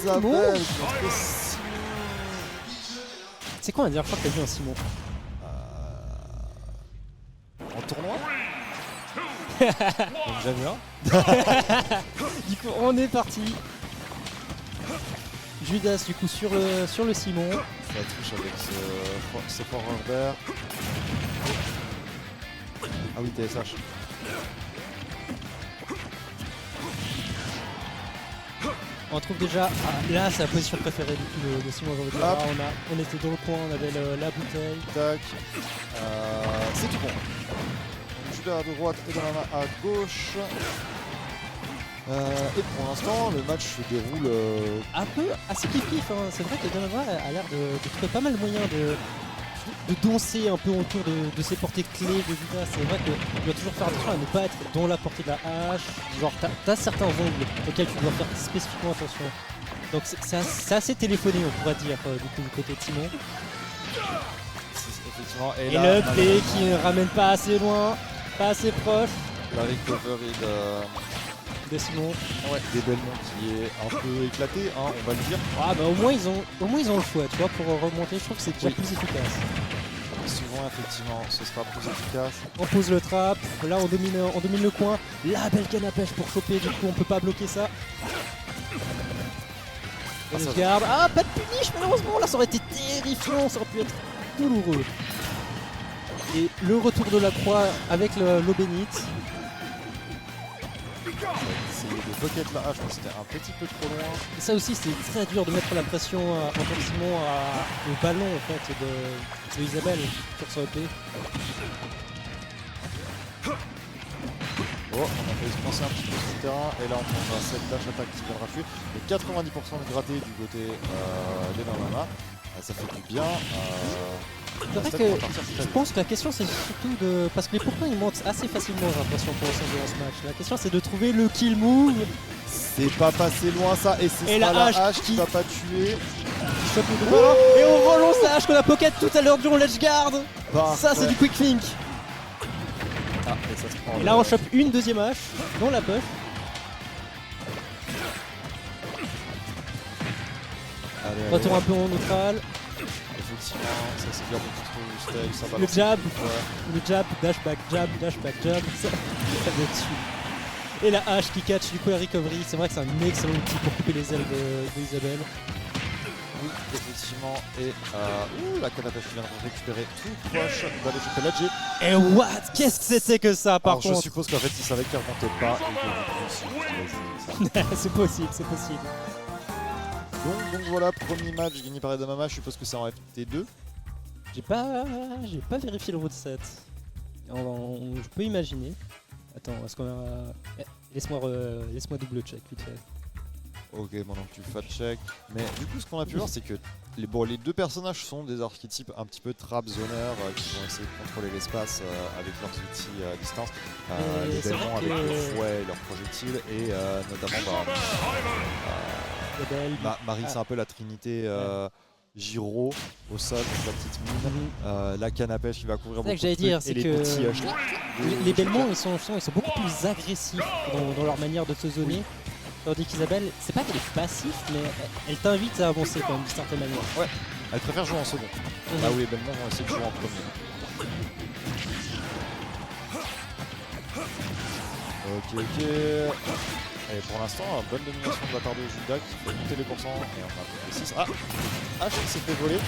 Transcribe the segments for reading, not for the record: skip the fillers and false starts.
Isabelle contre Simon. C'est quoi, on va dire, je crois que t'as vu un Simon. En tournoi donc jamais un. Du coup, on est parti. Judas, du coup, sur le Simon. Ça touche avec ce forwarder. Ah oui, TSH. On trouve déjà, là c'est la position préférée du coup de Simon. Là, on était dans le coin, on avait la bouteille. Tac. C'est tout bon. Judas à droite et Benama à gauche. Et pour l'instant, le match se déroule Un peu assez kiff-kiff, hein. C'est vrai que Benama a l'air de trouver pas mal de moyens de danser un peu autour de ses portées clés de Judas. C'est vrai qu'il doit toujours faire attention à ne pas être dans la portée de la hache. Genre, t'as certains angles auxquels tu dois faire spécifiquement attention. Donc c'est assez téléphoné, on pourrait dire, du coup, du côté de Simon. effectivement. Et là, le play qui ne ramène pas assez loin, pas assez proche la recovery de Simon. ouais, des Belmont qui est un peu éclaté, hein, on va le dire. Ah bah au moins ils ont le choix, tu vois, pour remonter. Je trouve que c'est déjà plus efficace. Souvent, effectivement, ce sera plus efficace. On pose le trap, là on domine le coin. La belle canne à pêche pour choper, du coup on peut pas bloquer ça. Ah, ça Garde. Ah, pas de punish malheureusement, là ça aurait été terrifiant, ça aurait pu être douloureux. Et le retour de la croix avec l'eau bénite. Essayer de pocket la hache, mais c'était un petit peu trop loin. Et ça aussi c'est très dur de mettre la pression en tant que Simon au ballon en fait de Isabelle sur son EP. Oh, on a failli se penser un petit peu sur le terrain, et là on prend cette dash attaque qui viendra tuer. Et 90% de gratté du côté des Benama. Ça fait du bien. C'est vrai que je pense que la question c'est surtout de... Parce que les pourpoints ils montent assez facilement, j'ai l'impression, pour ressentir dans ce match. La question c'est de trouver le kill move. C'est pas passé loin ça, et c'est la hache qui va pas tuer. Chope le ballon et on relance la hache qu'on a pocket tout à l'heure du ledge guard. Parfait. Ça c'est du quick think. Ah, et ça se prend. Et là on chope une deuxième hache dans la push. Allez, Retour un peu en neutral. Effectivement, ça c'est bien beaucoup trop style, ça Le balance. jab, Ouais. le jab, dash back, jab, ça me tue. Et la hache qui catch du coup la recovery, c'est vrai que c'est un excellent outil pour couper les ailes de Isabelle. Oui, effectivement, et la canne à pêche qui vient de récupérer tout proche d'aller choper la J. Et what? Qu'est-ce que c'était que ça par Alors je contre? suppose qu'en fait il savait qu'il remontait pas et que du coup, vas-y, C'est possible, c'est possible. donc voilà, premier match gagné par Edamama, je suppose que c'est en FT2. J'ai pas vérifié le route 7. Je peux imaginer. Attends, est-ce qu'on a... Laisse-moi double check vite fait. Ok, maintenant que tu fat check. Mais du coup, ce qu'on a pu voir, c'est que les deux personnages sont des archétypes un petit peu trap zoners qui vont essayer de contrôler l'espace avec leurs outils à distance. Les c'est démons vrai avec que- le fouet et leurs projectiles, et notamment Marie, c'est un peu la trinité. Giro au sol, la petite mine, la canne à pêche qui va couvrir beaucoup C'est ça que j'allais de dire, trucs, c'est et les que petits les Belmonts ils sont beaucoup plus agressifs dans leur manière de se zoner. Tandis qu'Isabelle, c'est pas qu'elle est passive, mais elle t'invite à avancer quand même d'une certaine manière. Ouais, elle préfère jouer en second. Là où les Belmonts vont essayer de jouer en premier. Ok. Et pour l'instant, bonne domination de la part de Judas qui fait monter les pourcents. Et on a pris les 6. Ah, H qui s'est fait voler. Et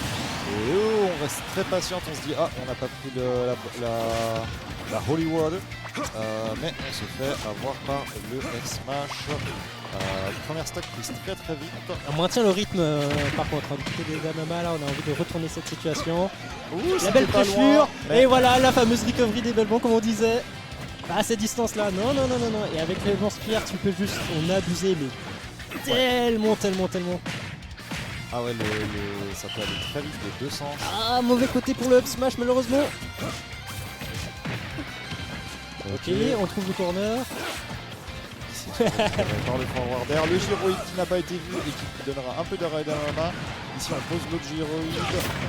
on reste très patient. On se dit, on n'a pas pris la Holy Word. Mais on se fait avoir par le F-Smash. Première stack prise très vite. On maintient le rythme par contre. Du côté des Benama, là on a envie de retourner cette situation. La belle pressure. Et voilà la fameuse recovery des Belmonts comme on disait. À cette distance là, non. Et avec les lance-pierres, tu peux juste en abuser, mais tellement. Ah ouais, ça peut aller très vite des deux sens. Ah, mauvais côté pour le up smash malheureusement. Ok, on trouve le corner. C'est par le forward air. Le gyroïde qui n'a pas été vu et qui donnera un peu de raid à la main. Ici on pose l'autre gyroïde,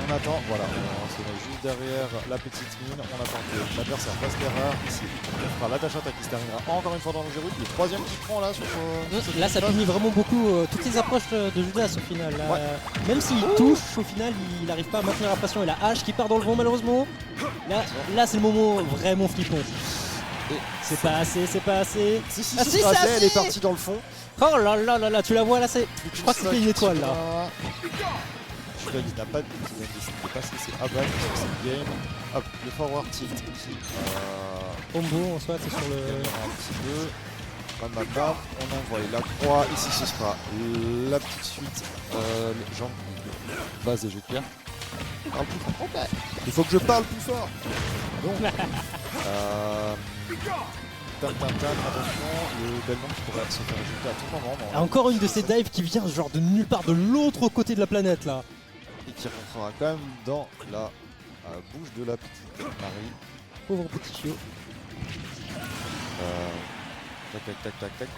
on attend, voilà, on se met juste derrière la petite mine, on attend que l'adversaire fasse l'erreur. Ici on fera la dash attack qui se terminera encore une fois dans le gyroïde. Le troisième qui prend là sur Là ça punit vraiment beaucoup toutes les approches de Judas au final. Là, Ouais. même s'il touche, au final il n'arrive pas à maintenir la pression et la hache qui part dans le vent malheureusement. Là c'est le moment vraiment flippant. C'est pas assez, c'est pas assez. Si, Ah, si, ça, elle si. est partie dans le fond. Oh là là là là, tu la vois là, c'est. Je crois que c'était une étoile là. Judas qui n'a pas de décidé de pas se laisser abattre sur cette game. Hop, le forward tilt qui Combo en soit, c'est sur le. gagnera un petit peu. Bam bam bam, on envoie la croix. Ici ce sera la petite suite. Les jambes, base des jeux de pierre. Parle plus fort. Ok. Il faut que je parle plus fort. Donc, attention, le Belmont qui pourrait se faire ajouter à tout moment. Ah, encore une de ces dives qui vient genre de nulle part, de l'autre côté de la planète là. Et qui rentrera quand même dans la bouche de la petite Marie. Pauvre petit chiot. Tac tac tac tac tac.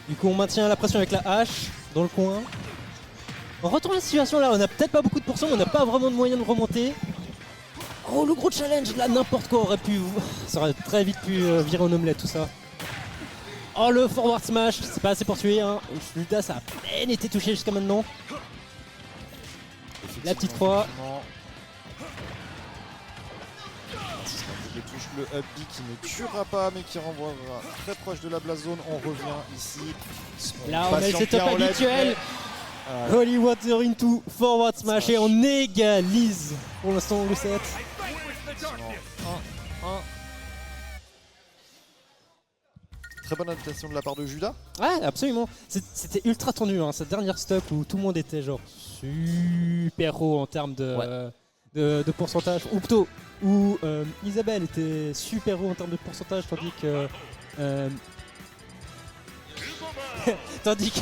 Du coup on maintient la pression avec la hache dans le coin. On retourne la situation là, on a peut-être pas beaucoup de pourcents, on n'a pas vraiment de moyens de remonter. Oh le gros challenge là, n'importe quoi aurait pu. Ça aurait très vite pu virer en omelette tout ça. Oh le forward smash, c'est pas assez pour tuer hein. Judas a à peine été touché jusqu'à maintenant. La petite croix. Il touche le up B qui ne tuera pas mais qui renvoiera très proche de la blast zone. On revient ici. Là on a le setup habituel. Voilà. Holy Water into forward smash et on égalise pour l'instant le set. Très bonne adaptation de la part de Judas. Ouais, absolument. C'était ultra tendu, hein, cette dernière stock où tout le monde était genre super haut en termes de pourcentage. Ou plutôt, où Isabelle était super haut en termes de pourcentage, tandis que. Tandis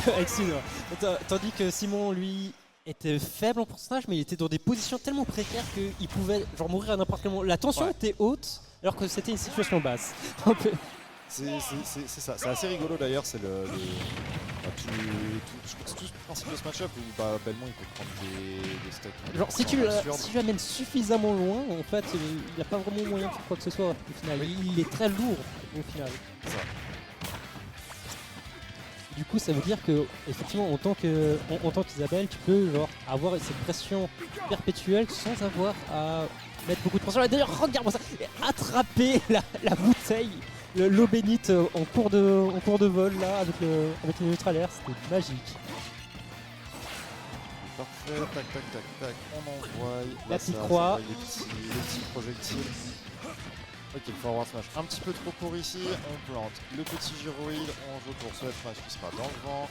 que Simon, lui, était faible en pourcentage, mais il était dans des positions tellement précaires qu'il pouvait genre mourir à n'importe quel moment. La tension était haute, alors que c'était une situation basse. C'est ça, c'est assez rigolo d'ailleurs, c'est je crois que c'est tout le principe de ce match-up où Belmont il peut prendre des stocks. Genre si tu l'amènes suffisamment loin, en fait il n'y a pas vraiment moyen de faire quoi que ce soit au final. Il est très lourd au final. Ça. Du coup ça veut dire que effectivement en tant qu'Isabelle tu peux genre avoir cette pression perpétuelle sans avoir à mettre beaucoup de pression. D'ailleurs regarde-moi ça, attraper la bouteille. L'eau bénite en cours de vol là avec le neutral air, c'était magique. Parfait, tac tac tac tac, on envoie la petite croix. Les petits projectiles. Ok, le forward smash un petit peu trop court ici, on plante le petit gyroïde, on joue pour ce smash qui sera dans le vent.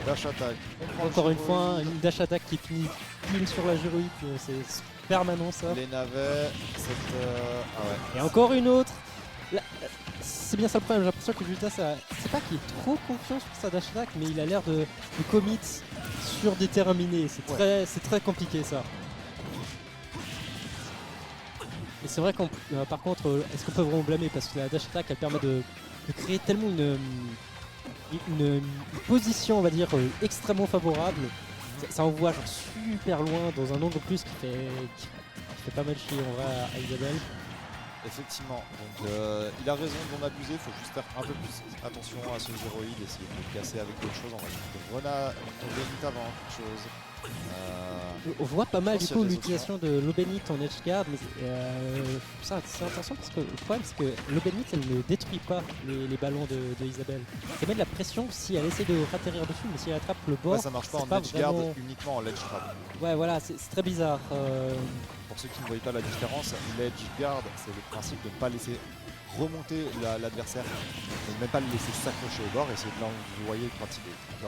Dash attack, on prend encore une fois une dash attack qui finit pile sur la gyroïde, c'est permanent ça. Les navets, ah ouais. Et encore une autre. C'est bien ça le problème, j'ai l'impression que Judas, c'est pas qu'il est trop confiant sur sa dash attack, mais il a l'air de commit sur des terrains minés. C'est très compliqué ça. Et c'est vrai qu'on, par contre, est-ce qu'on peut vraiment blâmer parce que la dash attack elle permet de créer tellement une position, on va dire, extrêmement favorable. Ça envoie genre super loin dans un angle plus qui fait pas mal chier en vrai à Isabelle. Effectivement, donc il a raison d'en abuser, il faut juste faire un peu plus attention à ce gyroïde, essayer de le casser avec d'autres choses, on va dire Lobenite avant quelque chose. On voit pas mal du coup l'utilisation de Lobenite en edge guard, mais c'est intéressant parce que le problème c'est que Lobenite elle ne détruit pas les ballons de Isabelle. Ça met de la pression si elle essaie de ratterrir dessus, mais si elle attrape le bord, ça marche pas en edge guard, uniquement en ledge trap. Ouais voilà, c'est très bizarre. Pour ceux qui ne voient pas la différence, l'edge guard c'est le principe de ne pas laisser remonter l'adversaire, de ne même pas le laisser s'accrocher au bord, essayer de l'envoyer quand il est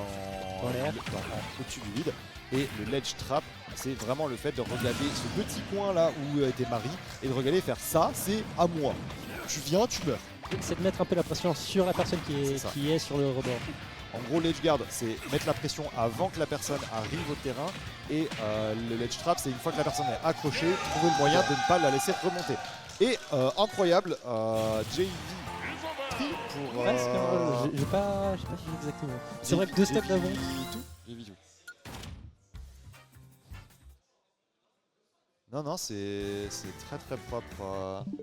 au-dessus du vide. Et le ledge trap, c'est vraiment le fait de regarder ce petit coin là où était Marie et de regarder et faire ça, c'est à moi. Tu viens, tu meurs. C'est de mettre un peu la pression sur la personne qui est sur le rebord. En gros, l'edge guard, c'est mettre la pression avant que la personne arrive au terrain. Et le ledge trap, c'est une fois que la personne est accrochée, trouver le moyen de ne pas la laisser remonter. Et incroyable, JV pour. Ouais, c'est bien, j'ai pas fini exactement. C'est vrai que 2 steps d'avant. JV2. Non, non, c'est très très propre.